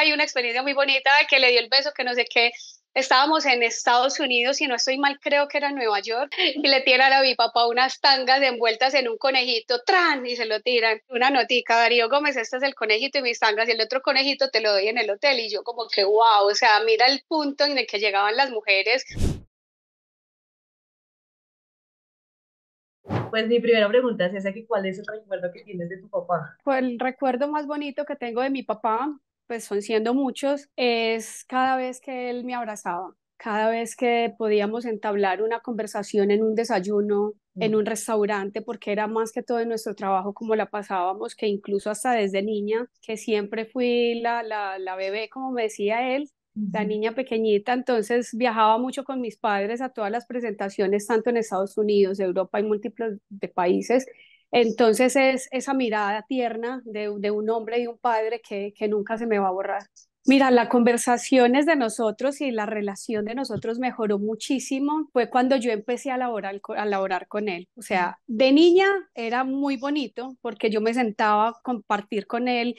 hay una experiencia muy bonita de que le dio el beso, que no sé qué. Estábamos en Estados Unidos, y no estoy mal, creo que era en Nueva York, y le tiran a mi papá unas tangas envueltas en un conejito, ¡tran! Y se lo tiran. Una notica, Darío Gómez, este es el conejito y mis tangas, y el otro conejito te lo doy en el hotel. Y yo como que, wow, o sea, mira el punto en el que llegaban las mujeres. Pues mi primera pregunta es esa, que ¿cuál es el recuerdo que tienes de tu papá? Pues el recuerdo más bonito que tengo de mi papá, pues son siendo muchos, es cada vez que él me abrazaba, cada vez que podíamos entablar una conversación en un desayuno, en Mm, un restaurante, porque era más que todo en nuestro trabajo como la pasábamos, que incluso hasta desde niña, que siempre fui la bebé, como me decía él, la ujú. niña pequeñita. Entonces viajaba mucho con mis padres a todas las presentaciones, tanto en Estados Unidos, Europa y múltiples de países. Entonces es esa mirada tierna de un hombre y un padre que nunca se me va a borrar. Mira, las conversaciones de nosotros y la relación de nosotros mejoró muchísimo. Fue cuando yo empecé a laborar con él. O sea, de niña era muy bonito porque yo me sentaba a compartir con él,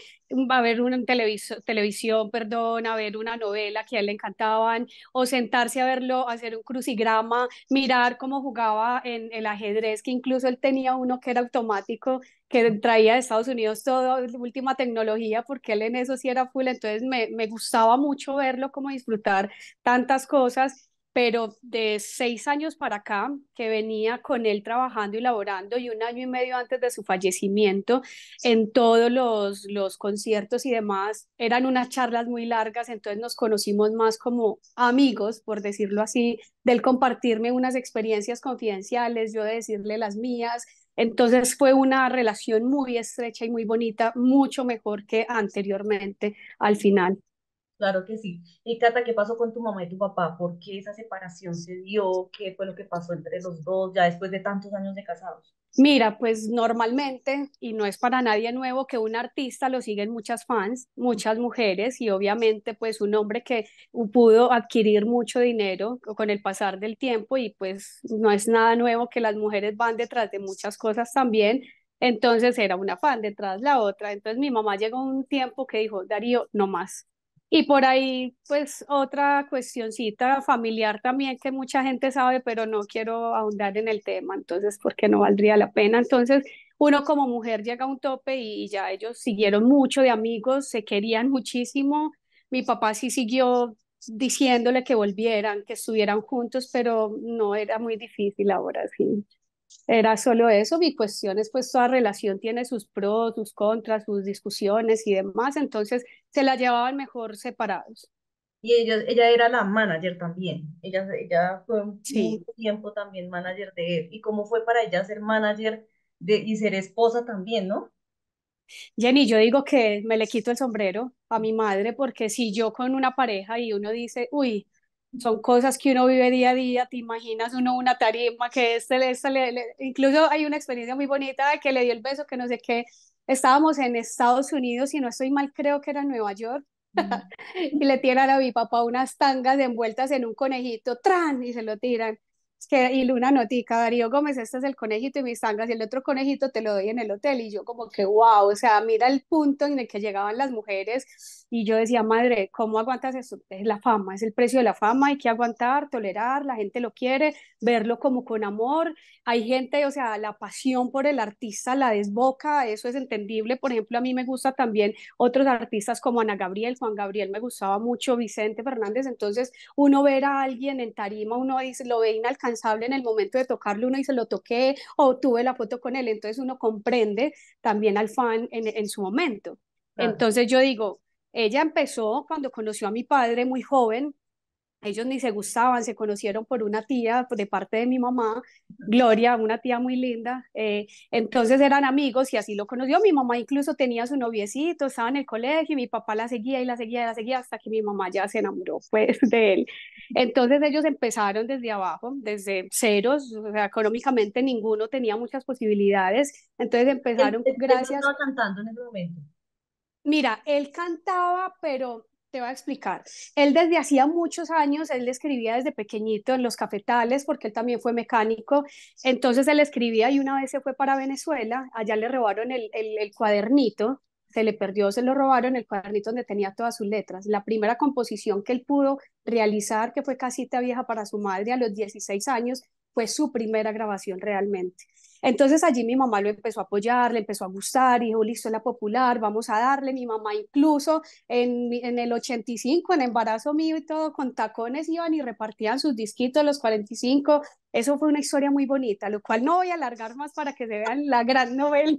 a ver una televisión, perdón, a ver una novela que a él le encantaban, o sentarse a verlo, hacer un crucigrama, mirar cómo jugaba en el ajedrez, que incluso él tenía uno que era automático, que traía de Estados Unidos toda la última tecnología, porque él en eso sí era full. Entonces me gustaba mucho verlo, como disfrutar tantas cosas. Pero de 6 años para acá, que venía con él trabajando y laborando, y un año y medio antes de su fallecimiento, en todos los conciertos y demás, eran unas charlas muy largas. Entonces nos conocimos más como amigos, por decirlo así, del compartirme unas experiencias confidenciales, yo de decirle las mías. Entonces fue una relación muy estrecha y muy bonita, mucho mejor que anteriormente al final. Claro que sí. Y Cata, ¿qué pasó con tu mamá y tu papá? ¿Por qué esa separación se dio? ¿Qué fue lo que pasó entre los dos ya después de tantos años de casados? Mira, pues normalmente, y no es para nadie nuevo, que un artista lo siguen muchas fans, muchas mujeres, y obviamente pues un hombre que pudo adquirir mucho dinero con el pasar del tiempo, y pues no es nada nuevo que las mujeres van detrás de muchas cosas también. Entonces era una fan detrás de la otra. Entonces mi mamá llegó a un tiempo que dijo, Darío, no más. Y por ahí, pues otra cuestioncita familiar también que mucha gente sabe, pero no quiero ahondar en el tema, entonces, porque no valdría la pena. Entonces, uno como mujer llega a un tope, y ya ellos siguieron mucho de amigos, se querían muchísimo. Mi papá sí siguió diciéndole que volvieran, que estuvieran juntos, pero no, era muy difícil ahora, sí. Era solo eso. Mi cuestión es, pues toda relación tiene sus pros, sus contras, sus discusiones y demás, entonces se la llevaban mejor separados. Y ella era la manager también. Ella fue Sí. mucho tiempo también manager de él. ¿Y cómo fue para ella ser manager y ser esposa también, no? Jenny, yo digo que me le quito el sombrero a mi madre, porque si yo con una pareja y uno dice, uy, son cosas que uno vive día a día, te imaginas uno una tarima que incluso hay una experiencia muy bonita de que le dio el beso, que no sé qué. Estábamos en Estados Unidos, y no estoy mal, creo que era en Nueva York, Mm. y le tiran a mi papá unas tangas envueltas en un conejito, ¡tran! Y se lo tiran. Y una notica, Darío Gómez, este es el conejito y mis tangas, y el otro conejito te lo doy en el hotel. Y yo como que, wow, o sea, mira el punto en el que llegaban las mujeres. Y yo decía, madre, ¿cómo aguantas esto? Es la fama, es el precio de la fama, hay que aguantar, tolerar, la gente lo quiere, verlo como con amor. Hay gente, o sea, la pasión por el artista la desboca, eso es entendible. Por ejemplo, a mí me gusta también otros artistas como Ana Gabriel, Juan Gabriel me gustaba mucho, Vicente Fernández. Entonces uno ver a alguien en tarima, uno dice, lo ve inalcanzable en el momento de tocarlo, uno dice, lo toqué o tuve la foto con él. Entonces uno comprende también al fan en su momento. Claro. Entonces yo digo, ella empezó cuando conoció a mi padre muy joven. Ellos ni se gustaban, se conocieron por una tía de parte de mi mamá, Gloria, una tía muy linda. Entonces eran amigos, y así lo conoció. Mi mamá incluso tenía su noviecito, estaba en el colegio, y mi papá la seguía y la seguía y la seguía, hasta que mi mamá ya se enamoró pues de él. Entonces ellos empezaron desde abajo, desde ceros, o sea, económicamente ninguno tenía muchas posibilidades. Entonces empezaron Él no gracias. estaba cantando en ese momento. Mira, él cantaba, pero te voy a explicar. Él desde hacía muchos años, él escribía desde pequeñito en los cafetales, porque él también fue mecánico. Entonces él escribía, y una vez se fue para Venezuela, allá le robaron el cuadernito, se le perdió, se lo robaron el cuadernito donde tenía todas sus letras. La primera composición que él pudo realizar, que fue Casita Vieja para su madre a los 16 años, fue su primera grabación realmente. Entonces allí mi mamá lo empezó a apoyar, le empezó a gustar, y dijo, listo, es la popular, vamos a darle. Mi mamá incluso en el 85, en embarazo mío y todo, con tacones iban y repartían sus disquitos los 45. Eso fue una historia muy bonita, lo cual no voy a alargar más para que se vean la gran novela.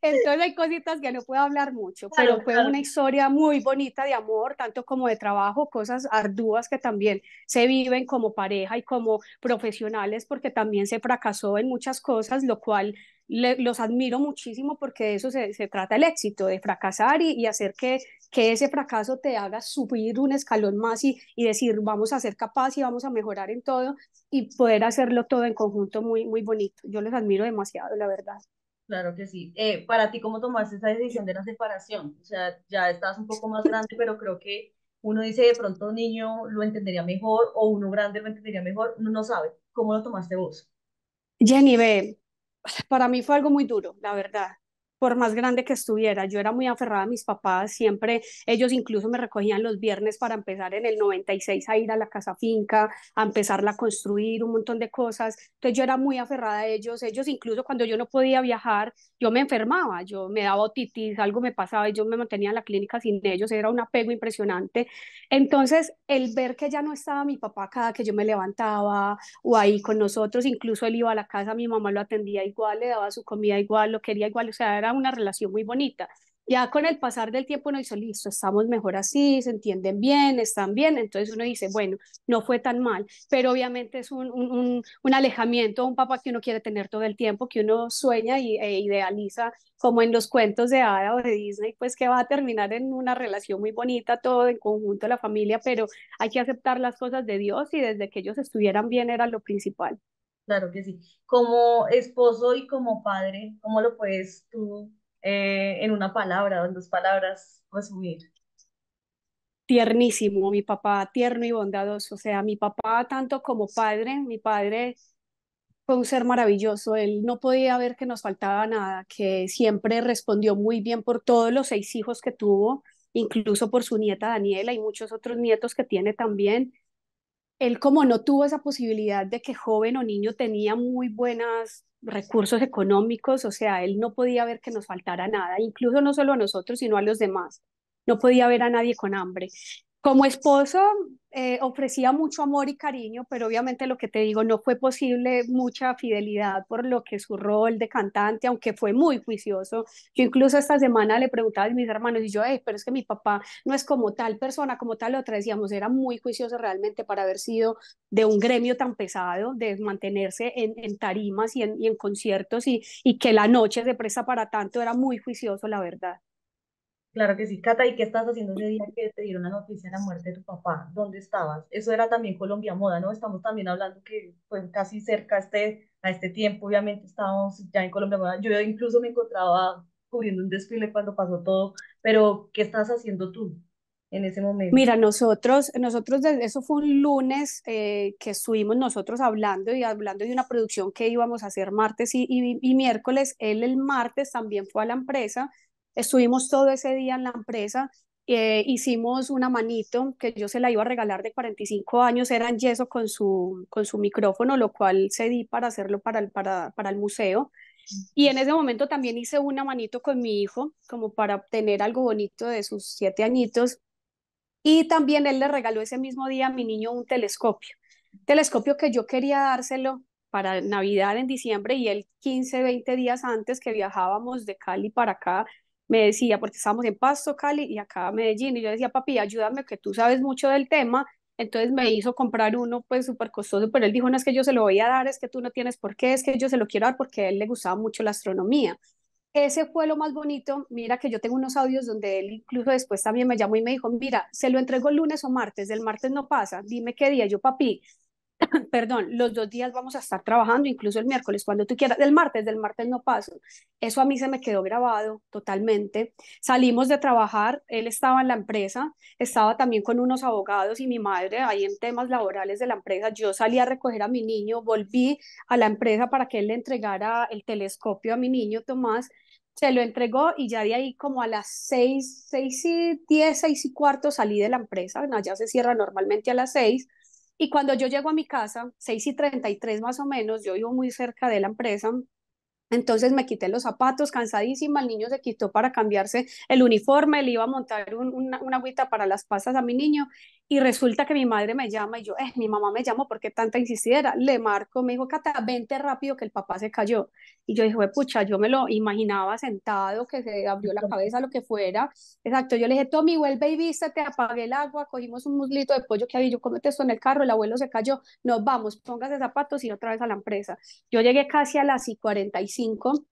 Entonces hay cositas que no puedo hablar mucho, Claro, pero fue claro. una historia muy bonita de amor, tanto como de trabajo, cosas arduas que también se viven como pareja y como profesionales, porque también se fracasó en muchas cosas, lo cual los admiro muchísimo porque de eso se trata el éxito, de fracasar y hacer que ese fracaso te haga subir un escalón más y decir, vamos a ser capaces y vamos a mejorar en todo y poder hacerlo todo en conjunto muy, muy bonito. Yo les admiro demasiado, la verdad. Claro que sí. Para ti, ¿cómo tomaste esa decisión de la separación? O sea, ya estás un poco más grande, pero creo que uno dice de pronto un niño lo entendería mejor o uno grande lo entendería mejor, uno no sabe. ¿Cómo lo tomaste vos? Jenny, ve, para mí fue algo muy duro, la verdad. Por más grande que estuviera, yo era muy aferrada a mis papás, siempre ellos incluso me recogían los viernes para empezar en el 96 a ir a la casa finca, a empezarla a construir, un montón de cosas. Entonces yo era muy aferrada a ellos incluso cuando yo no podía viajar, yo me enfermaba, yo me daba otitis, algo me pasaba y yo me mantenía en la clínica sin ellos, era un apego impresionante. Entonces el ver que ya no estaba mi papá cada que yo me levantaba, o ahí con nosotros, incluso él iba a la casa, mi mamá lo atendía igual, le daba su comida igual, lo quería igual, o sea, era una relación muy bonita. Ya con el pasar del tiempo uno dice, listo, estamos mejor así, se entienden bien, están bien, entonces uno dice, bueno, no fue tan mal, pero obviamente es un alejamiento, un papá que uno quiere tener todo el tiempo, que uno sueña e idealiza, como en los cuentos de Hada o de Disney, pues que va a terminar en una relación muy bonita, todo en conjunto, la familia, pero hay que aceptar las cosas de Dios y desde que ellos estuvieran bien era lo principal. Claro que sí. Como esposo y como padre, ¿cómo lo puedes tú en una palabra o en dos palabras resumir? Tiernísimo, mi papá tierno y bondadoso, o sea, mi papá tanto como padre, mi padre fue un ser maravilloso, él no podía ver que nos faltaba nada, que siempre respondió muy bien por todos los 6 hijos que tuvo, incluso por su nieta Daniela y muchos otros nietos que tiene también. Él como no tuvo esa posibilidad de que joven o niño tenía muy buenos recursos económicos, o sea, él no podía ver que nos faltara nada, incluso no solo a nosotros, sino a los demás. No podía ver a nadie con hambre. Como esposo, ofrecía mucho amor y cariño, pero obviamente lo que te digo, no fue posible mucha fidelidad por lo que su rol de cantante, aunque fue muy juicioso. Yo incluso esta semana le preguntaba a mis hermanos y yo, hey, pero es que mi papá no es como tal persona, como tal otra, decíamos, era muy juicioso realmente para haber sido de un gremio tan pesado, de mantenerse en tarimas y en conciertos y que la noche se presta para tanto, era muy juicioso, la verdad. Claro que sí. Cata, ¿y qué estás haciendo ese día que te dieron la noticia de la muerte de tu papá? ¿Dónde estabas? Eso era también Colombia Moda, ¿no? Estamos también hablando que fue casi cerca a este tiempo, obviamente estábamos ya en Colombia Moda. Yo incluso me encontraba cubriendo un desfile cuando pasó todo, pero ¿qué estás haciendo tú en ese momento? Mira, nosotros eso fue un lunes que estuvimos nosotros hablando y hablando de una producción que íbamos a hacer martes y miércoles. Él el martes también fue a la empresa. Estuvimos todo ese día en la empresa. Hicimos una manito que yo se la iba a regalar de 45 años, era en yeso con su micrófono, lo cual cedí para hacerlo para el museo. Y en ese momento también hice una manito con mi hijo, como para obtener algo bonito de sus 7 añitos. Y también él le regaló ese mismo día a mi niño un telescopio que yo quería dárselo para Navidad en diciembre y él 15 20 días antes que viajábamos de Cali para acá, me decía, porque estábamos en Pasto, Cali y acá a Medellín, y yo decía, papi, ayúdame que tú sabes mucho del tema, entonces me hizo comprar uno pues súper costoso, pero él dijo, no es que yo se lo voy a dar, es que tú no tienes por qué, es que yo se lo quiero dar porque a él le gustaba mucho la astronomía. Ese fue lo más bonito. Mira que yo tengo unos audios donde él incluso después también me llamó y me dijo, mira, se lo entrego el lunes o martes, del martes no pasa, dime qué día. Yo, papi, perdón, los 2 días vamos a estar trabajando, incluso el miércoles, cuando tú quieras, del martes no paso. Eso a mí se me quedó grabado totalmente. Salimos de trabajar, él estaba en la empresa, estaba también con unos abogados y mi madre ahí en temas laborales de la empresa. Yo salí a recoger a mi niño, volví a la empresa para que él le entregara el telescopio a mi niño Tomás. se lo entregó y ya de ahí como a las 6:10, 6:15 salí de la empresa, allá se cierra normalmente a las 6, y cuando yo llego a mi casa, 6:33 más o menos, yo vivo muy cerca de la empresa, entonces me quité los zapatos, cansadísima, el niño se quitó para cambiarse el uniforme, le iba a montar una agüita para las pasas a mi niño y resulta que mi madre me llama y yo, mi mamá me llamó, ¿por qué tanta insistiera? Le marco, me dijo, Cata, vente rápido que el papá se cayó. Y yo dije, pucha, yo me lo imaginaba sentado, que se abrió la cabeza, lo que fuera. Exacto, yo le dije, Tommy, vuelve y vístete, apagué el agua, cogimos un muslito de pollo que había, yo cómete esto en el carro, el abuelo se cayó, nos vamos, póngase zapatos y otra vez a la empresa. Yo llegué casi a las 45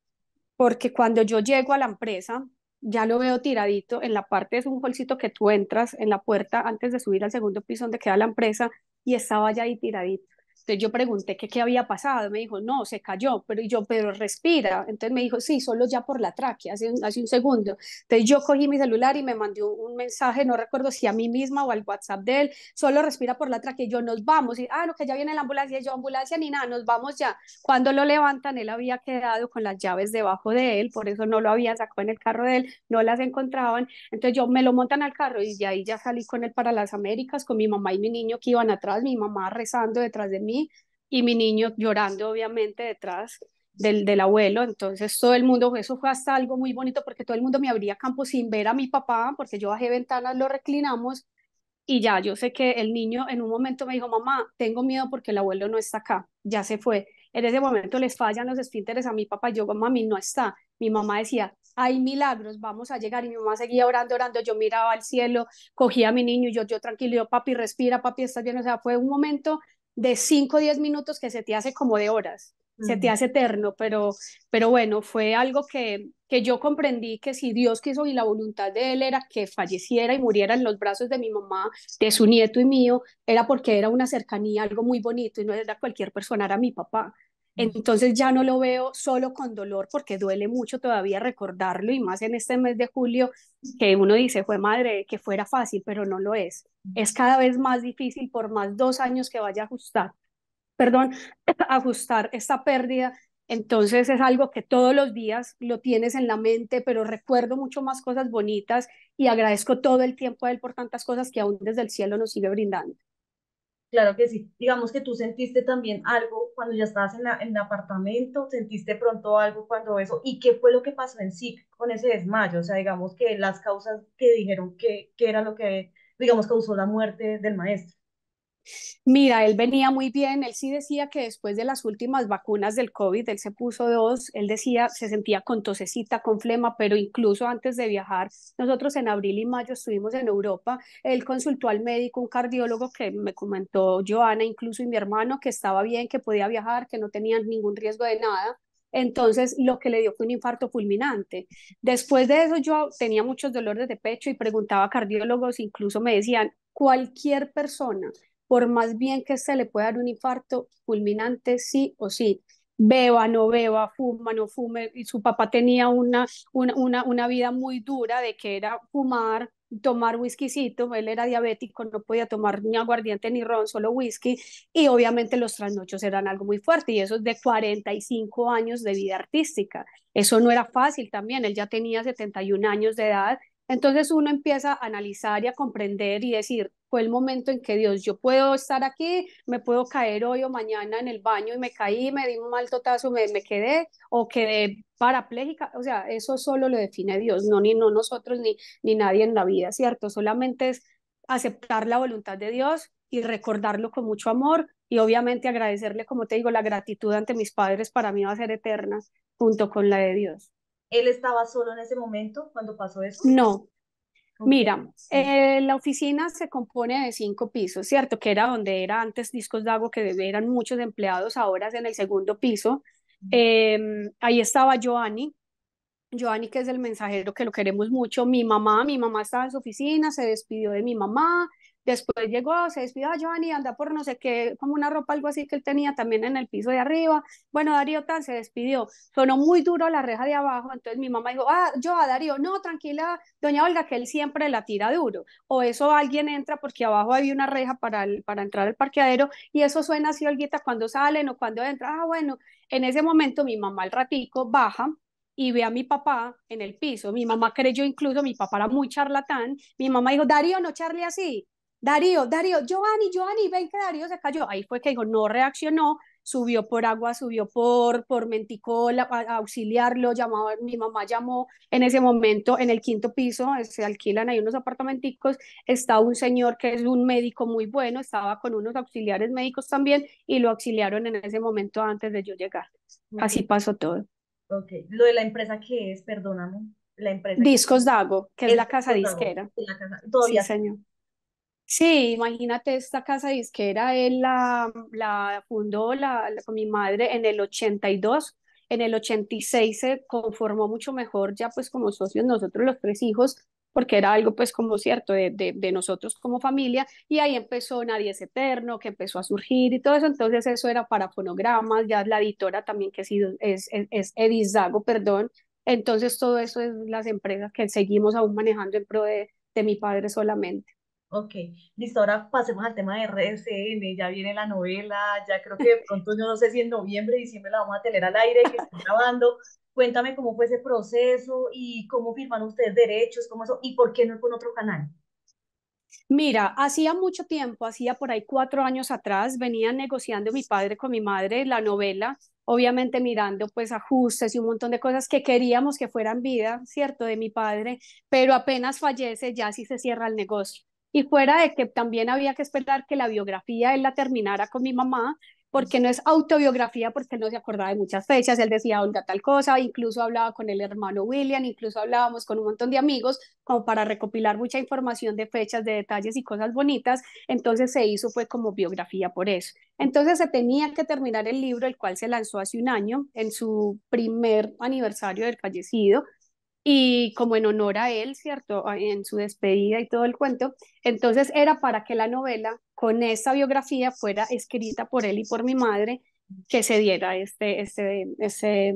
porque cuando yo llego a la empresa, ya lo veo tiradito en la parte, es un holcito que tú entras en la puerta antes de subir al segundo piso donde queda la empresa y estaba ya ahí tiradito. Entonces yo pregunté que qué había pasado, me dijo, no, se cayó, pero respira. Entonces me dijo, sí, solo ya por la tráquea, hace un segundo. Entonces yo cogí mi celular y me mandé un mensaje, no recuerdo si a mí misma o al WhatsApp de él, solo respira por la tráquea, y yo nos vamos, y no, que ya viene la ambulancia, y yo ambulancia ni nada, nos vamos ya. Cuando lo levantan, él había quedado con las llaves debajo de él, por eso no lo habían sacado en el carro de él, no las encontraban. Entonces yo me lo montan al carro y de ahí ya salí con él para las Américas, con mi mamá y mi niño que iban atrás, mi mamá rezando detrás de mí y mi niño llorando obviamente detrás del abuelo. Entonces todo el mundo, eso fue hasta algo muy bonito porque todo el mundo me abría campo sin ver a mi papá, porque yo bajé ventanas, lo reclinamos y ya, yo sé que el niño en un momento me dijo, mamá, tengo miedo porque el abuelo no está acá, ya se fue. En ese momento les fallan los esfínteres a mi papá, yo, mami, no está. Mi mamá decía, hay milagros, vamos a llegar. Y mi mamá seguía orando, orando, yo miraba al cielo, cogía a mi niño y yo tranquilo, yo, papi, respira, papi, estás bien. O sea, fue un momento de 5 o 10 minutos que se te hace como de horas, se te Mm. hace eterno, pero bueno, fue algo que yo comprendí que si Dios quiso y la voluntad de Él era que falleciera y muriera en los brazos de mi mamá, de su nieto y mío, era porque era una cercanía, algo muy bonito y no era cualquier persona, era mi papá. Entonces ya no lo veo solo con dolor porque duele mucho todavía recordarlo y más en este mes de julio que uno dice, fue madre, que fuera fácil, pero no lo es. Es cada vez más difícil por más 2 años que vaya a ajustar, perdón, ajustar esta pérdida. Entonces es algo que todos los días lo tienes en la mente, pero recuerdo mucho más cosas bonitas y agradezco todo el tiempo a Él por tantas cosas que aún desde el cielo nos sigue brindando. Claro que sí. Digamos que tú sentiste también algo cuando ya estabas en el apartamento, sentiste pronto algo cuando eso, ¿y qué fue lo que pasó en sí con ese desmayo? O sea, digamos que las causas que dijeron que era lo que, digamos, causó la muerte del maestro. Mira, él venía muy bien, él sí decía que después de las últimas vacunas del COVID, él se puso dos, él decía, se sentía con tosecita, con flema, pero incluso antes de viajar, nosotros en abril y mayo estuvimos en Europa, él consultó al médico, un cardiólogo que me comentó Joana, incluso y mi hermano, que estaba bien, que podía viajar, que no tenía ningún riesgo de nada. Entonces, lo que le dio fue un infarto fulminante. Después de eso, yo tenía muchos dolores de pecho y preguntaba a cardiólogos, incluso me decían, cualquier persona por más bien que se le pueda dar un infarto fulminante, sí o sí. Beba, no beba, fuma, no fume. Y su papá tenía una vida muy dura de que era fumar, tomar whiskycito. Él era diabético, no podía tomar ni aguardiente ni ron, solo whisky. Y obviamente los trasnochos eran algo muy fuerte. Y eso es de 45 años de vida artística. Eso no era fácil también. Él ya tenía 71 años de edad. Entonces uno empieza a analizar y a comprender y decir, fue el momento en que Dios, yo puedo estar aquí, me puedo caer hoy o mañana en el baño y me caí, me di un mal totazo, me quedé o quedé parapléjica. O sea, eso solo lo define Dios, no nosotros ni nadie en la vida, ¿cierto? Solamente es aceptar la voluntad de Dios y recordarlo con mucho amor y obviamente agradecerle, como te digo, la gratitud ante mis padres para mí va a ser eterna junto con la de Dios. ¿Él estaba solo en ese momento cuando pasó eso? No, Ok. mira, la oficina se compone de 5 pisos, ¿cierto? Que era donde era antes Discos Dago, que eran muchos empleados, ahora es en el segundo piso. Ahí estaba Joanny, que es el mensajero, que lo queremos mucho. Mi mamá estaba en su oficina, se despidió de mi mamá, después llegó, se despidió a Joanny, anda por no sé qué, como una ropa, algo así que él tenía también en el piso de arriba. Bueno, Darío tan se despidió. Sonó muy duro la reja de abajo, entonces mi mamá dijo, Darío, no, tranquila, doña Olga, que él siempre la tira duro. O eso alguien entra porque abajo había una reja para entrar al parqueadero y eso suena así, Olguita, cuando salen o cuando entra. Bueno, en ese momento mi mamá al ratico baja y ve a mi papá en el piso. Mi mamá creyó incluso, mi papá era muy charlatán, mi mamá dijo, Darío, no charle así, Darío, Giovanni, ven que Darío se cayó. Ahí fue que dijo, no reaccionó, subió por agua, subió por Menticola a auxiliarlo, llamaba, mi mamá llamó en ese momento en el quinto piso, se alquilan ahí unos apartamenticos, está un señor que es un médico muy bueno, estaba con unos auxiliares médicos también y lo auxiliaron en ese momento antes de yo llegar. Ok, Así pasó todo. ok. Lo de la empresa que es, perdóname, la empresa que Discos Dago, que es es la casa disquera. en la casa, Sí, todavía sí. señor. Sí, imagínate, esta casa disquera, él la fundó con mi madre en el 82, en el 86 se conformó mucho mejor ya pues como socios nosotros los tres hijos, porque era algo pues como cierto de nosotros como familia, y ahí empezó Nadie es Eterno, que empezó a surgir y todo eso, entonces eso era para fonogramas, ya la editora también que ha sido, es Edis Dago, perdón, entonces todo eso es las empresas que seguimos aún manejando en pro de mi padre solamente. Ok, listo, ahora pasemos al tema de RCN, ya viene la novela, ya creo que de pronto, yo no sé si en noviembre, diciembre la vamos a tener al aire, que están grabando. Cuéntame cómo fue ese proceso y cómo firmaron ustedes derechos, cómo eso, y por qué no con otro canal. Mira, hacía mucho tiempo, hacía por ahí 4 años atrás, venía negociando mi padre con mi madre la novela, obviamente mirando pues ajustes y un montón de cosas que queríamos que fueran vida, ¿cierto? De mi padre, pero apenas fallece ya sí se cierra el negocio. Y fuera de que también había que esperar que la biografía él la terminara con mi mamá, porque no es autobiografía, porque él no se acordaba de muchas fechas, él decía, Olga, tal cosa, incluso hablaba con el hermano William, incluso hablábamos con un montón de amigos como para recopilar mucha información de fechas, de detalles y cosas bonitas, entonces se hizo fue como biografía por eso. Entonces se tenía que terminar el libro, el cual se lanzó hace un año, en su primer aniversario del fallecido, y como en honor a él, ¿cierto? En su despedida y todo el cuento. Entonces era para que la novela con esta biografía fuera escrita por él y por mi madre, que se diera ese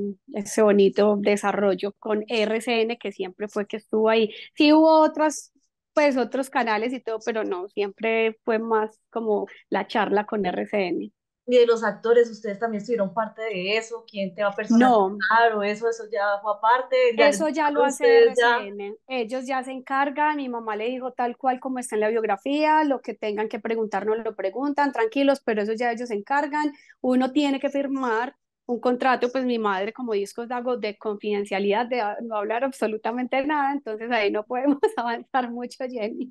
bonito desarrollo con RCN, que siempre fue que estuvo ahí. Sí hubo otras, pues otros canales y todo, pero no, siempre fue más como la charla con RCN. Y de los actores, ustedes también estuvieron parte de eso, quién te va a No, personalizar o eso ya fue aparte, ya les eso ya lo buscaron hace ustedes ya. RCN. Ellos ya se encargan. Mi mamá le dijo tal cual como está en la biografía, lo que tengan que preguntarnos lo preguntan, tranquilos, pero eso ya ellos se encargan. Uno tiene que firmar un contrato, pues mi madre como Discos Dago de confidencialidad, de no hablar absolutamente nada, entonces ahí no podemos avanzar mucho, Jenny.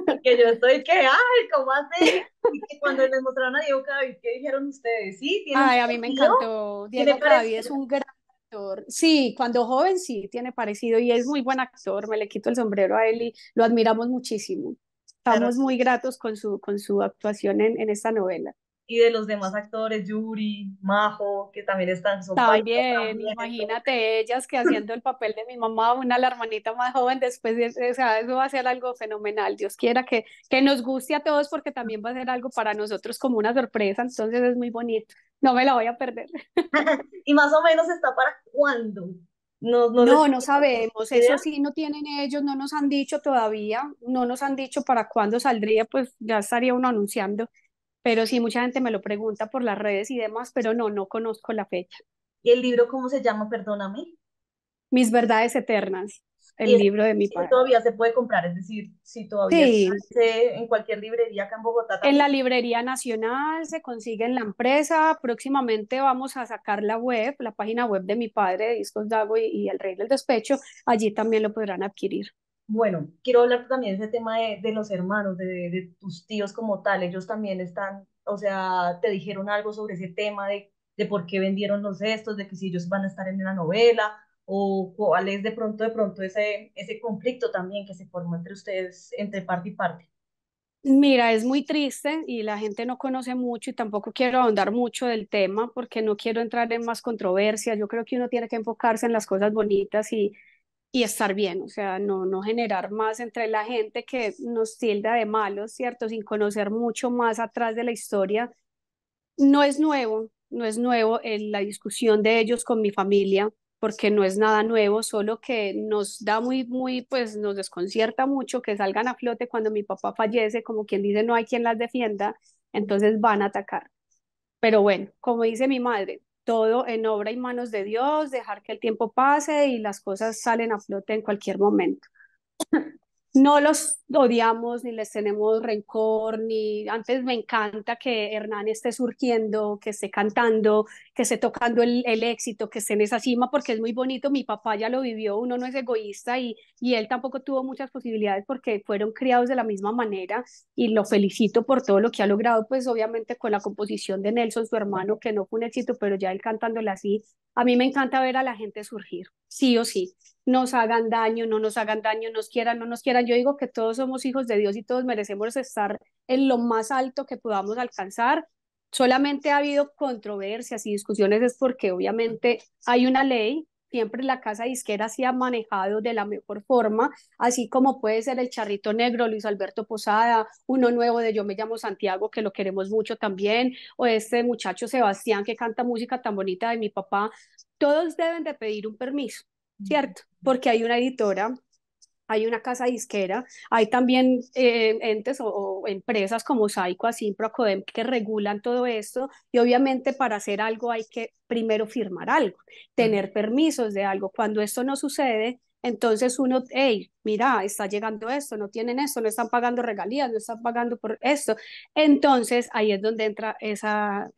Y que yo estoy que, ay, ¿cómo así? Y que cuando les mostraron a Diego Cadavid, ¿qué dijeron ustedes? Sí, tienen Ay, a mí me parecido, encantó. tiene Diego Cadavid es parecido. un gran actor. Sí, cuando joven sí, tiene parecido y es muy buen actor. Me le quito el sombrero a él y lo admiramos muchísimo. Claro, Estamos muy gratos con su actuación en esta novela. y de los demás actores, Yuri, Majo, que también están, son paisas También, también, entonces, imagínate ellas que haciendo el papel de mi mamá, una la hermanita más joven, después o sea, eso va a ser algo fenomenal. Dios quiera que nos guste a todos porque también va a ser algo para nosotros como una sorpresa, entonces es muy bonito. No me la voy a perder. y más o menos está para cuándo. No, no les No, no sabemos, idea. eso sí no tienen ellos, no nos han dicho todavía, no nos han dicho para cuándo saldría, pues ya estaría uno anunciando, pero sí mucha gente me lo pregunta por las redes y demás, pero no, no conozco la fecha. ¿Y el libro cómo se llama? Perdóname. Mis verdades eternas, Y el ese, libro de mi ese padre. todavía se puede comprar, es decir, si todavía está Sí, en cualquier librería acá en Bogotá en también. la librería nacional se consigue en la empresa, próximamente vamos a sacar la web, la página web de mi padre, de Discos Dago y El Rey del Despecho, allí también lo podrán adquirir. Bueno, quiero hablar también de ese tema de los hermanos, de tus tíos como tal. Ellos también están, o sea, te dijeron algo sobre ese tema de por qué vendieron los estos, de que si ellos van a estar en la novela, o cuál es de pronto ese conflicto también que se formó entre ustedes, entre parte y parte. Mira, es muy triste y la gente no conoce mucho y tampoco quiero ahondar mucho del tema porque no quiero entrar en más controversias. Yo creo que uno tiene que enfocarse en las cosas bonitas y estar bien, o sea, no generar más entre la gente que nos tilda de malos, ¿cierto? Sin conocer mucho más atrás de la historia. No es nuevo, no es nuevo la discusión de ellos con mi familia, porque no es nada nuevo, solo que nos da pues nos desconcierta mucho que salgan a flote cuando mi papá fallece, como quien dice, no hay quien las defienda, entonces van a atacar. Pero bueno, como dice mi madre, todo en obra y manos de Dios, dejar que el tiempo pase y las cosas salen a flote en cualquier momento. No los odiamos ni les tenemos rencor, ni antes me encanta que Hernán esté surgiendo, que esté cantando, que esté tocando el éxito, que esté en esa cima, porque es muy bonito. Mi papá ya lo vivió, uno no es egoísta y él tampoco tuvo muchas posibilidades porque fueron criados de la misma manera y lo felicito por todo lo que ha logrado, pues obviamente con la composición de Nelson, su hermano, que no fue un éxito, pero ya él cantándola así. A mí me encanta ver a la gente surgir, sí o sí, nos hagan daño, no nos hagan daño, nos quieran, no nos quieran. Yo digo que todos somos hijos de Dios y todos merecemos estar en lo más alto que podamos alcanzar. Solamente ha habido controversias y discusiones, es porque obviamente hay una ley. Siempre la casa disquera se ha manejado de la mejor forma, así como puede ser el Charrito Negro, Luis Alberto Posada, uno nuevo de Yo me llamo Santiago, que lo queremos mucho también, o este muchacho Sebastián que canta música tan bonita de mi papá. Todos deben de pedir un permiso, ¿cierto? Porque hay una editora, hay una casa disquera, hay también entes o empresas como Saico, Asimpro, Acodem que regulan todo esto y obviamente para hacer algo hay que primero firmar algo, tener permisos de algo. Cuando esto no sucede, entonces uno, hey, mira, está llegando esto, no tienen esto, no están pagando regalías, no están pagando por esto. Entonces ahí es donde entra esa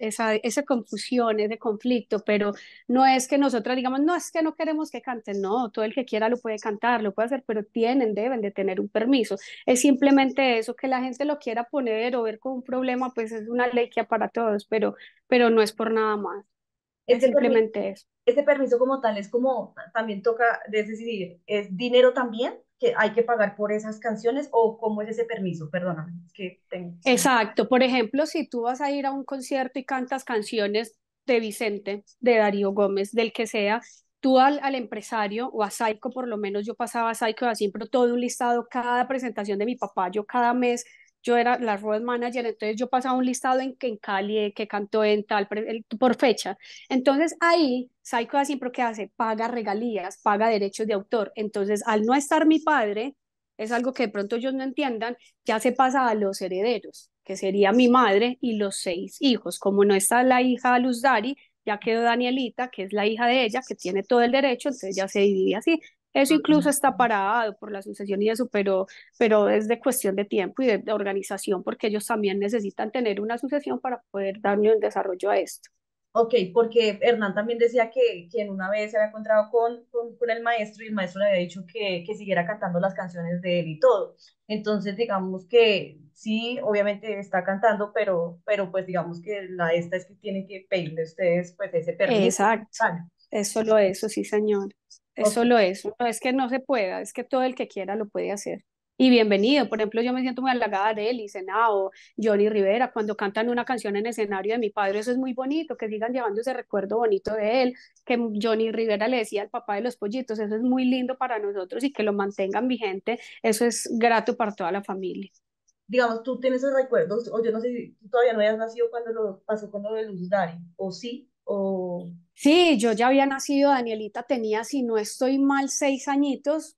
confusión, ese conflicto, pero no es que nosotras digamos, no, es que no queremos que canten, no, todo el que quiera lo puede cantar, lo puede hacer, pero deben de tener un permiso. Es simplemente eso, que la gente lo quiera poner o ver como un problema, pues es una ley que para todos, pero no es por nada más, es Ese permiso, simplemente eso. ese permiso como tal es como, también toca, es decir, ¿es dinero también que hay que pagar por esas canciones o cómo es ese permiso? Perdóname, es que tengo... Exacto, por ejemplo, si tú vas a ir a un concierto y cantas canciones de Vicente, de Darío Gómez, del que sea, tú al empresario o a Saico, por lo menos yo pasaba a Saico y así, pero todo un listado, cada presentación de mi papá, yo cada mes, yo era la road manager, entonces yo pasaba un listado en Cali, que cantó en tal, por fecha. Entonces ahí, Saico así, pero ¿qué hace? Paga regalías, paga derechos de autor. Entonces, al no estar mi padre, es algo que de pronto ellos no entiendan, ya se pasa a los herederos, que sería mi madre y los 6 hijos. Como no está la hija Luz Dari, ya quedó Danielita, que es la hija de ella, que tiene todo el derecho, entonces ya se divide así. Eso incluso está parado por la sucesión y eso, pero es de cuestión de tiempo y de organización, porque ellos también necesitan tener una sucesión para poder darle un desarrollo a esto. Ok, porque Hernán también decía que en una vez se había encontrado con el maestro y el maestro le había dicho que siguiera cantando las canciones de él y todo. Entonces, digamos que sí, obviamente está cantando, pero pues digamos que la esta es que tienen que pedirle a ustedes pues ese permiso. Exacto, Vale. es solo eso, sí, señor. Es Ok, solo eso. No es que no se pueda, es que todo el que quiera lo puede hacer. Y bienvenido. Por ejemplo, yo me siento muy halagada de él y Senao, Johnny Rivera, cuando cantan una canción en escenario de mi padre, eso es muy bonito, que sigan llevando ese recuerdo bonito de él, que Johnny Rivera le decía al papá de los pollitos, eso es muy lindo para nosotros y que lo mantengan vigente, eso es grato para toda la familia. digamos, tú tienes esos recuerdos, o yo no sé si tú todavía no habías nacido cuando lo pasó con lo de Luz Dari, o sí, o... Sí, yo ya había nacido, Danielita tenía, si no estoy mal, 6 añitos.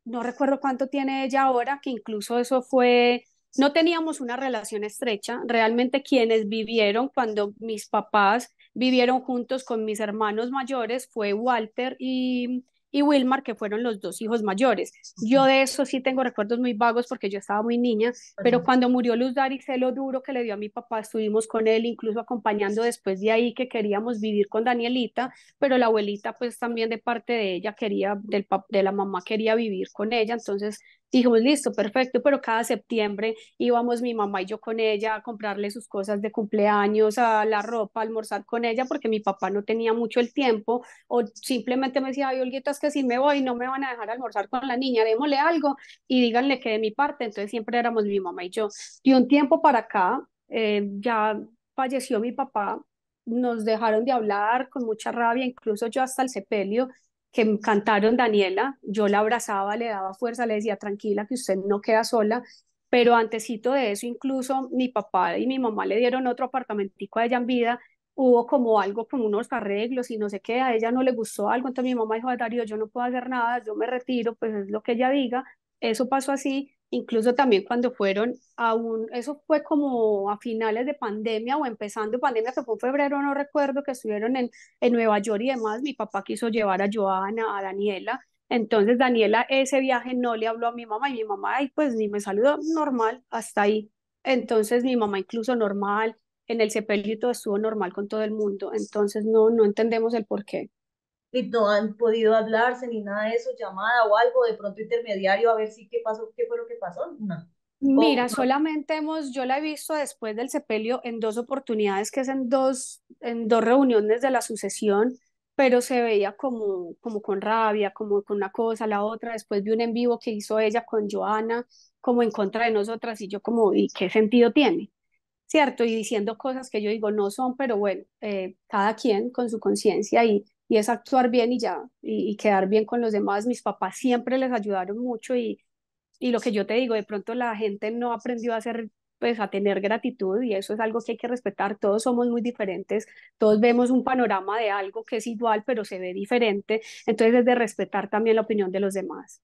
No recuerdo cuánto tiene ella ahora, que incluso eso fue, no teníamos una relación estrecha, realmente quienes vivieron cuando mis papás vivieron juntos con mis hermanos mayores fue Walter y Wilmar, que fueron los 2 hijos mayores. Yo de eso sí tengo recuerdos muy vagos porque yo estaba muy niña, pero cuando murió Luz Dari, sé lo duro que le dio a mi papá, estuvimos con él, incluso acompañando después de ahí que queríamos vivir con Danielita, pero la abuelita pues también de parte de ella quería, de la mamá quería vivir con ella, entonces dijimos, listo, perfecto, pero cada septiembre íbamos mi mamá y yo con ella a comprarle sus cosas de cumpleaños, a la ropa, a almorzar con ella, porque mi papá no tenía mucho el tiempo, o simplemente me decía, ay, Olguita, es que si me voy no me van a dejar almorzar con la niña, démosle algo y díganle que de mi parte, entonces siempre éramos mi mamá y yo. De un tiempo para acá, ya falleció mi papá, nos dejaron de hablar con mucha rabia, incluso yo hasta el sepelio que cantaron Daniela, yo la abrazaba, le daba fuerza, le decía tranquila que usted no queda sola, pero antesito de eso incluso mi papá y mi mamá le dieron otro apartamentico a ella en vida, hubo como algo, como unos arreglos y no sé qué, a ella no le gustó algo, entonces mi mamá dijo, Darío, yo no puedo hacer nada, yo me retiro, pues es lo que ella diga, eso pasó así, incluso también cuando fueron eso fue como a finales de pandemia o empezando pandemia, que fue en febrero, no recuerdo, que estuvieron en Nueva York y demás, mi papá quiso llevar a Joana, a Daniela, entonces Daniela ese viaje no le habló a mi mamá y mi mamá, ay, pues ni me saludó, normal, hasta ahí. Entonces mi mamá incluso normal, en el sepelio y todo estuvo normal con todo el mundo, entonces no entendemos el por qué. Y no han podido hablarse ni nada de eso, llamada o algo, de pronto intermediario, a ver si qué pasó, qué fue lo que pasó. No. O, Mira, solamente yo la he visto después del sepelio en dos oportunidades, que es en dos reuniones de la sucesión, pero se veía como con rabia, como con una cosa, la otra. Después vi un en vivo que hizo ella con Joana, como en contra de nosotras, y yo como, ¿y qué sentido tiene? ¿Cierto? Y diciendo cosas que yo digo no son, pero bueno, cada quien con su conciencia y es actuar bien y ya, y quedar bien con los demás. Mis papás siempre les ayudaron mucho y lo que yo te digo, de pronto la gente no aprendió a hacer, pues a tener gratitud y eso es algo que hay que respetar. Todos somos muy diferentes, todos vemos un panorama de algo que es igual, pero se ve diferente. Entonces es de respetar también la opinión de los demás.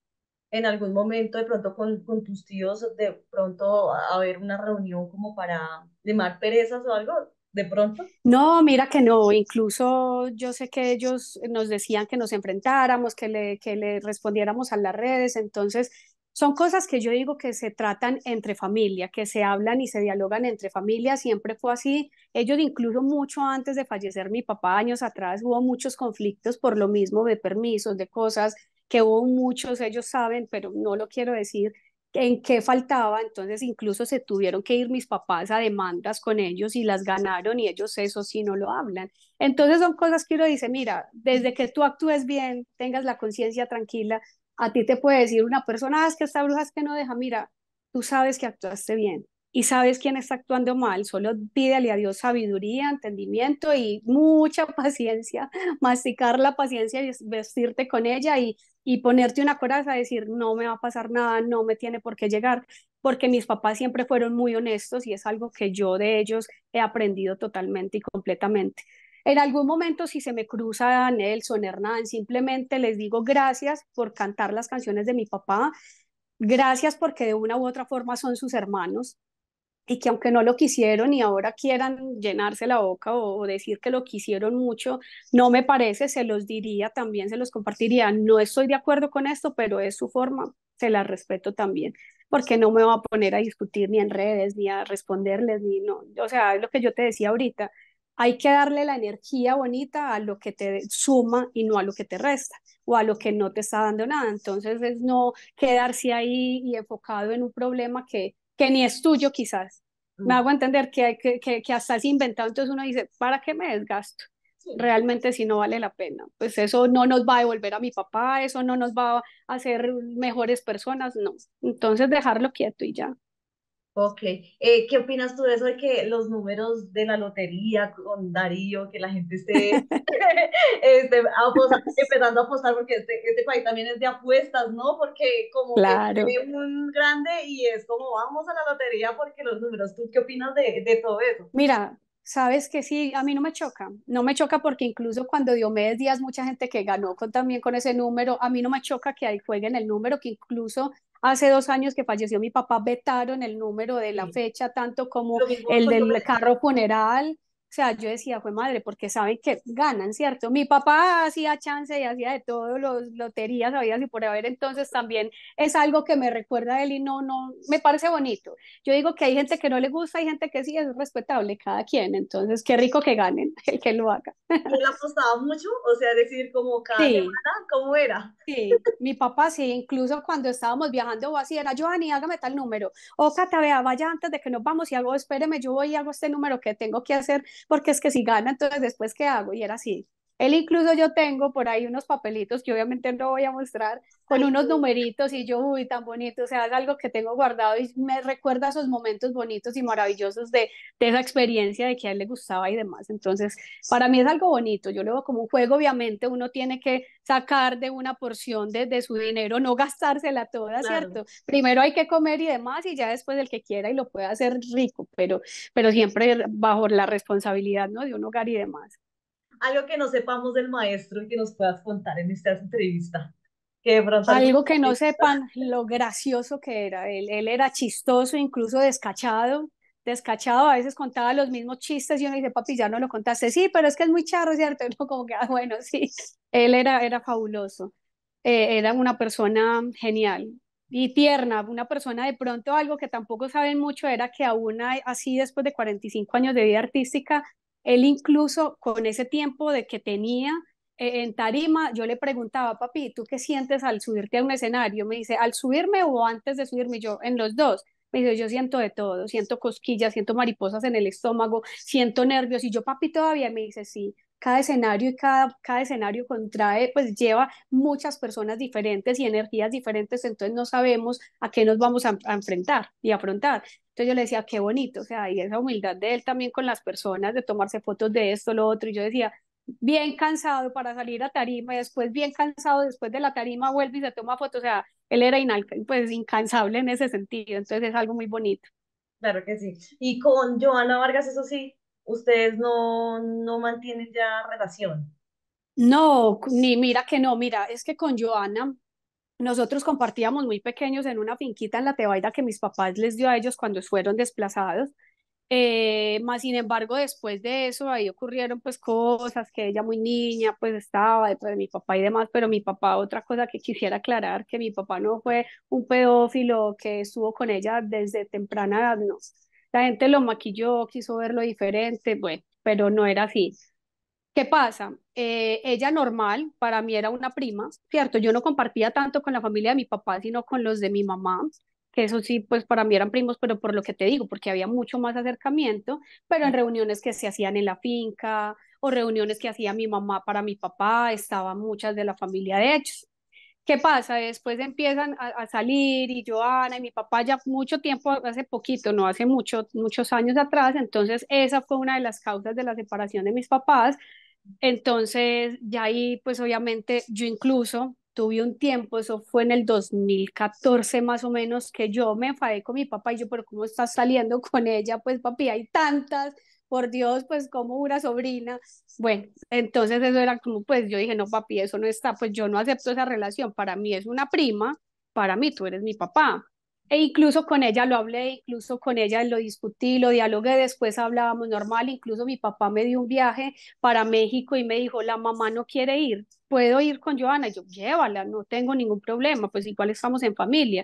en algún momento, de pronto con tus tíos, de pronto a ver una reunión como para limar perezas o algo, de pronto. No, mira que no, incluso yo sé que ellos nos decían que nos enfrentáramos, que le respondiéramos a las redes, entonces son cosas que yo digo que se tratan entre familia, que se hablan y se dialogan entre familia, siempre fue así. Ellos incluso mucho antes de fallecer mi papá, años atrás, hubo muchos conflictos por lo mismo de permisos, de cosas que hubo muchos, ellos saben, pero no lo quiero decir en qué faltaba, entonces incluso se tuvieron que ir mis papás a demandas con ellos y las ganaron y ellos eso sí no lo hablan. Entonces son cosas que uno dice, mira, desde que tú actúes bien, tengas la conciencia tranquila, a ti te puede decir una persona, "Ah, es que esta bruja es que no deja, mira, tú sabes que actuaste bien y sabes quién está actuando mal, solo pídele a Dios sabiduría, entendimiento y mucha paciencia, masticar la paciencia y vestirte con ella y ponerte una coraza, decir, no me va a pasar nada, no me tiene por qué llegar, porque mis papás siempre fueron muy honestos y es algo que yo de ellos he aprendido totalmente y completamente. En algún momento, si se me cruza Nelson, Hernán, simplemente les digo gracias por cantar las canciones de mi papá, gracias porque de una u otra forma son sus hermanos, y que aunque no lo quisieron y ahora quieran llenarse la boca o decir que lo quisieron mucho, no me parece, se los diría también, se los compartiría. No estoy de acuerdo con esto, pero es su forma, se la respeto también, porque no me voy a poner a discutir ni en redes, ni a responderles, ni no. O sea, es lo que yo te decía ahorita. Hay que darle la energía bonita a lo que te suma y no a lo que te resta o a lo que no te está dando nada. Entonces es no quedarse ahí y enfocado en un problema que ni es tuyo quizás. Me Mm, hago entender que hasta es inventado, entonces uno dice, ¿para qué me desgasto? sí. Realmente si no vale la pena. Pues eso no nos va a devolver a mi papá, eso no nos va a hacer mejores personas, no. Entonces dejarlo quieto y ya. Ok, ¿qué opinas tú de eso de que los números de la lotería con Darío, que la gente esté, empezando a apostar, porque este país también es de apuestas, ¿no? Porque como que Claro. tiene un grande y es como vamos a la lotería porque los números, ¿tú qué opinas de todo eso? Mira, sabes que sí, a mí no me choca porque incluso cuando Diomedes Díaz, mucha gente que ganó también con ese número, a mí no me choca que ahí jueguen el número, que incluso hace 2 años que falleció mi papá, vetaron el número de la Sí. fecha, tanto como Lo mismo el con del Diomedes. carro funeral. O sea, yo decía, fue madre, porque saben que ganan, ¿cierto? Mi papá hacía chance y hacía de todo, los loterías, sabía si por haber, entonces también es algo que me recuerda a él y no, me parece bonito. Yo digo que hay gente que no le gusta, hay gente que sí, es respetable cada quien, entonces qué rico que ganen el que lo haga. ¿Y él apostaba mucho? O sea, decir como cada Sí, semana, ¿cómo era? sí, mi papá sí, incluso cuando estábamos viajando o así, era Johanny, hágame tal número, o Cata, vea, vaya antes de que nos vamos y hago, espéreme, yo voy y hago este número que tengo que hacer, porque es que si gana, entonces después, ¿qué hago? Y era así. Él incluso yo tengo por ahí unos papelitos que obviamente no voy a mostrar, con Ay, unos numeritos y yo, uy, tan bonito, o sea, es algo que tengo guardado y me recuerda esos momentos bonitos y maravillosos de esa experiencia de que a él le gustaba y demás. Entonces, para mí es algo bonito, yo lo veo como un juego, obviamente uno tiene que sacar de una porción de su dinero, no gastársela toda, claro. ¿cierto? Primero hay que comer y demás y ya después el que quiera y lo puede hacer rico, pero siempre bajo la responsabilidad, ¿no? De un hogar y demás. Algo que no sepamos del maestro y que nos puedas contar en esta entrevista. que de pronto algunos... Algo que no sepan lo gracioso que era. Él era chistoso, incluso descachado. Descachado, a veces contaba los mismos chistes y uno dice, papi, ya no lo contaste. Sí, pero es que es muy charro, ¿cierto? No, como que, bueno, sí. Era fabuloso. Era una persona genial y tierna, una persona de pronto algo que tampoco saben mucho era que aún así después de 45 años de vida artística, él incluso con ese tiempo de que tenía en tarima, yo le preguntaba, papi, ¿tú qué sientes al subirte a un escenario? Me dice, ¿al subirme o antes de subirme? Yo, en los dos. Me dice, yo siento de todo, siento cosquillas, siento mariposas en el estómago, siento nervios. Y yo, papi, todavía me dice, sí, cada escenario y cada escenario contrae, pues lleva muchas personas diferentes y energías diferentes, entonces no sabemos a qué nos vamos a enfrentar y afrontar. Entonces yo le decía, qué bonito, o sea, y esa humildad de él también con las personas, de tomarse fotos de esto, lo otro, y yo decía, bien cansado para salir a tarima y después bien cansado después de la tarima vuelve y se toma fotos, o sea, él era pues incansable en ese sentido, entonces es algo muy bonito. Claro que sí. Y con Joana Vargas, eso sí, ustedes no mantienen ya relación. No, ni mira que no, mira, es que con Joana nosotros compartíamos muy pequeños en una finquita en la Tebaida que mis papás les dio a ellos cuando fueron desplazados. Más sin embargo, después de eso, ahí ocurrieron pues cosas que ella muy niña pues estaba, después de mi papá y demás, pero mi papá, otra cosa que quisiera aclarar, que mi papá no fue un pedófilo que estuvo con ella desde temprana edad, no. La gente lo maquilló, quiso verlo diferente, bueno, pero no era así. ¿Qué pasa? Ella normal, para mí era una prima, ¿cierto? Yo no compartía tanto con la familia de mi papá, sino con los de mi mamá, que eso sí, pues para mí eran primos, pero por lo que te digo, porque había mucho más acercamiento, pero en reuniones que se hacían en la finca o reuniones que hacía mi mamá para mi papá, estaban muchas de la familia de ellos. ¿Qué pasa? Después empiezan a salir y Joana y mi papá ya mucho tiempo, hace poquito, no hace muchos años atrás, entonces esa fue una de las causas de la separación de mis papás. Entonces, ya ahí, pues obviamente, yo incluso tuve un tiempo, eso fue en el 2014 más o menos, que yo me enfadé con mi papá y yo, pero ¿cómo estás saliendo con ella? Pues papi, hay tantas, por Dios, pues como una sobrina. Bueno, entonces eso era como, pues yo dije, no, papi, eso no está, pues yo no acepto esa relación, para mí es una prima, para mí tú eres mi papá. E incluso con ella lo hablé, incluso con ella lo discutí, lo dialogué, después hablábamos normal, incluso mi papá me dio un viaje para México y me dijo, la mamá no quiere ir, ¿puedo ir con Joana? Y yo, llévala, no tengo ningún problema, pues igual estamos en familia.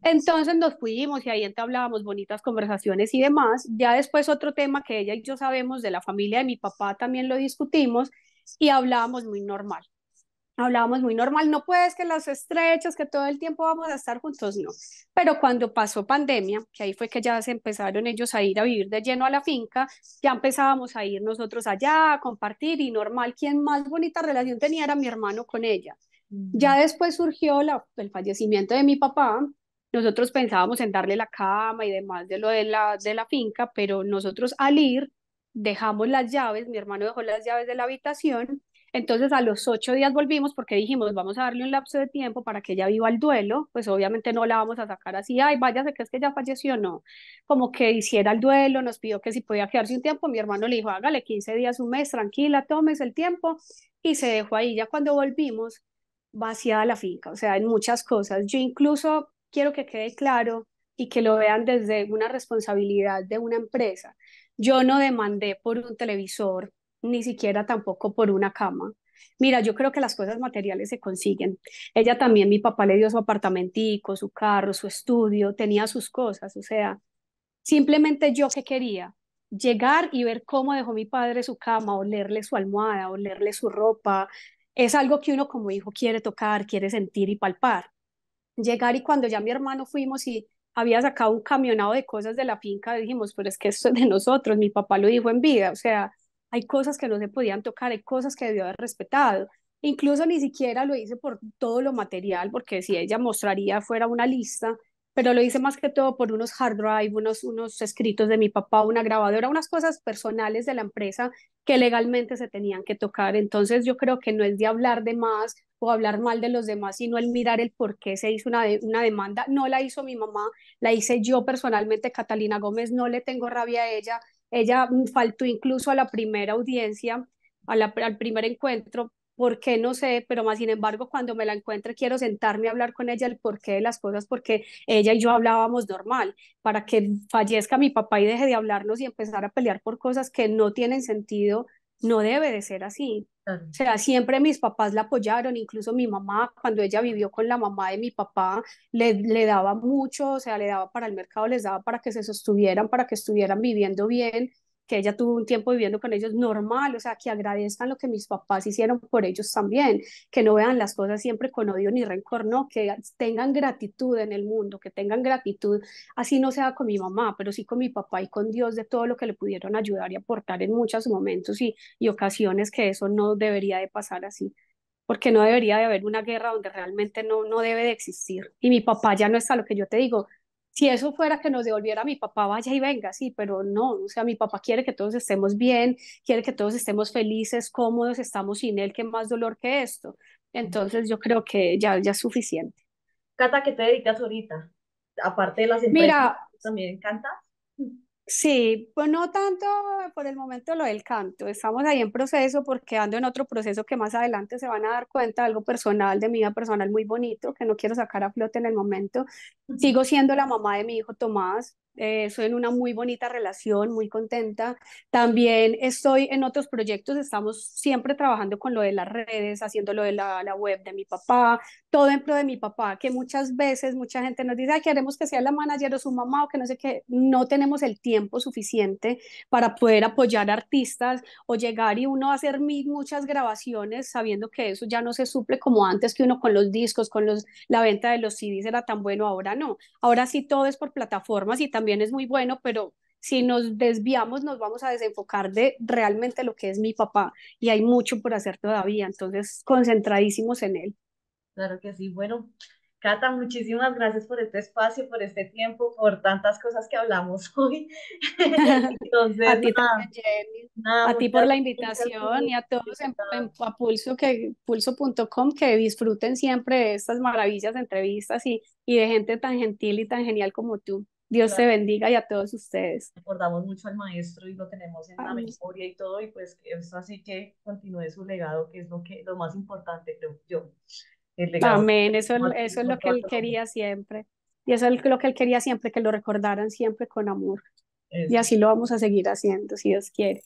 Entonces nos fuimos y ahí entablábamos bonitas conversaciones y demás. Ya después otro tema que ella y yo sabemos de la familia de mi papá también lo discutimos y hablábamos muy normal. Hablábamos muy normal, no puedes que las estrechas, que todo el tiempo vamos a estar juntos, no. Pero cuando pasó pandemia, que ahí fue que ya se empezaron ellos a ir a vivir de lleno a la finca, ya empezábamos a ir nosotros allá, a compartir y normal, quien más bonita relación tenía era mi hermano con ella. Mm. Ya después surgió el fallecimiento de mi papá, nosotros pensábamos en darle la cama y demás de lo de la finca, pero nosotros al ir dejamos las llaves, mi hermano dejó las llaves de la habitación, entonces a los 8 días volvimos porque dijimos, vamos a darle un lapso de tiempo para que ella viva el duelo, pues obviamente no la vamos a sacar así, ay, váyase que es que ya falleció, no, como que hiciera el duelo, nos pidió que si podía quedarse un tiempo, mi hermano le dijo, hágale 15 días, un mes, tranquila, tómese el tiempo, y se dejó ahí, ya cuando volvimos, vaciada la finca, o sea, en muchas cosas. Yo incluso quiero que quede claro y que lo vean desde una responsabilidad de una empresa. Yo no demandé por un televisor, ni siquiera tampoco por una cama. Mira, yo creo que las cosas materiales se consiguen. Ella también, mi papá le dio su apartamentico, su carro, su estudio, tenía sus cosas, o sea, simplemente yo que quería llegar y ver cómo dejó mi padre su cama, olerle su almohada, olerle su ropa, es algo que uno como hijo quiere tocar, quiere sentir y palpar. Llegar y cuando ya mi hermano fuimos y había sacado un camionado de cosas de la finca, dijimos, pero es que esto es de nosotros, mi papá lo dijo en vida, o sea, hay cosas que no se podían tocar, hay cosas que debió haber respetado. Incluso ni siquiera lo hice por todo lo material, porque si ella mostraría fuera una lista, pero lo hice más que todo por unos hard drive, unos escritos de mi papá, una grabadora, unas cosas personales de la empresa que legalmente se tenían que tocar. Entonces yo creo que no es de hablar de más o hablar mal de los demás, sino el mirar el por qué se hizo una demanda. No la hizo mi mamá, la hice yo personalmente, Catalina Gómez, no le tengo rabia a ella faltó incluso a la primera audiencia, al primer encuentro, ¿Por qué? No sé, pero más sin embargo, cuando me la encuentre, quiero sentarme a hablar con ella el porqué de las cosas, porque ella y yo hablábamos normal, para que fallezca mi papá y deje de hablarnos y empezar a pelear por cosas que no tienen sentido, no debe de ser así. Claro. O sea, siempre mis papás la apoyaron, incluso mi mamá, cuando ella vivió con la mamá de mi papá, le daba mucho, o sea, le daba para el mercado, les daba para que se sostuvieran, para que estuvieran viviendo bien, que ella tuvo un tiempo viviendo con ellos normal, o sea, que agradezcan lo que mis papás hicieron por ellos también, que no vean las cosas siempre con odio ni rencor, no, que tengan gratitud en el mundo, que tengan gratitud, así no sea con mi mamá, pero sí con mi papá y con Dios de todo lo que le pudieron ayudar y aportar en muchos momentos y ocasiones, que eso no debería de pasar así, porque no debería de haber una guerra donde realmente no debe de existir. Y mi papá ya no está, lo que yo te digo, si eso fuera que nos devolviera a mi papá, vaya y venga, sí, pero no, o sea, mi papá quiere que todos estemos bien, quiere que todos estemos felices, cómodos, estamos sin él, qué más dolor que esto. Entonces yo creo que ya es suficiente. Cata, ¿qué te dedicas ahorita? Aparte de las empresas, Mira, ¿también cantas? sí, pues no tanto por el momento lo del canto, estamos ahí en proceso porque ando en otro proceso que más adelante se van a dar cuenta, algo personal, de mi vida personal muy bonito, que no quiero sacar a flote en el momento. Sigo siendo la mamá de mi hijo Tomás, estoy en una muy bonita relación, muy contenta. También estoy en otros proyectos, estamos siempre trabajando con lo de las redes, haciendo lo de la web de mi papá, todo en pro de mi papá, que muchas veces mucha gente nos dice, ay, queremos que sea la manager o su mamá o que no sé qué, no tenemos el tiempo suficiente para poder apoyar artistas o llegar y uno hacer muchas grabaciones sabiendo que eso ya no se suple como antes, que uno con los discos, la venta de los CDs era tan bueno, ahora no. Ahora sí todo es por plataformas y también es muy bueno, pero si nos desviamos nos vamos a desenfocar de realmente lo que es mi papá y hay mucho por hacer todavía, entonces concentradísimos en él. Claro que sí. Bueno, Cata, muchísimas gracias por este espacio, por este tiempo, por tantas cosas que hablamos hoy. A Entonces, ti también, nada, Jenny. nada, A ti por muchas la gracias. invitación Sí, y a sí, todos nada, a Pulso, pulso.com que disfruten siempre de estas maravillas de entrevistas y de gente tan gentil y tan genial como tú. Dios te claro, bendiga y a todos ustedes. recordamos mucho al maestro y lo tenemos en la Amén. memoria y todo, y pues eso así que continúe su legado, que es lo más importante, creo yo, el legado Amén. que Eso es por lo que toda él Colombia. quería siempre. Y eso es lo que él quería siempre, que lo recordaran siempre con amor. Y Eso. así lo vamos a seguir haciendo, si Dios quiere.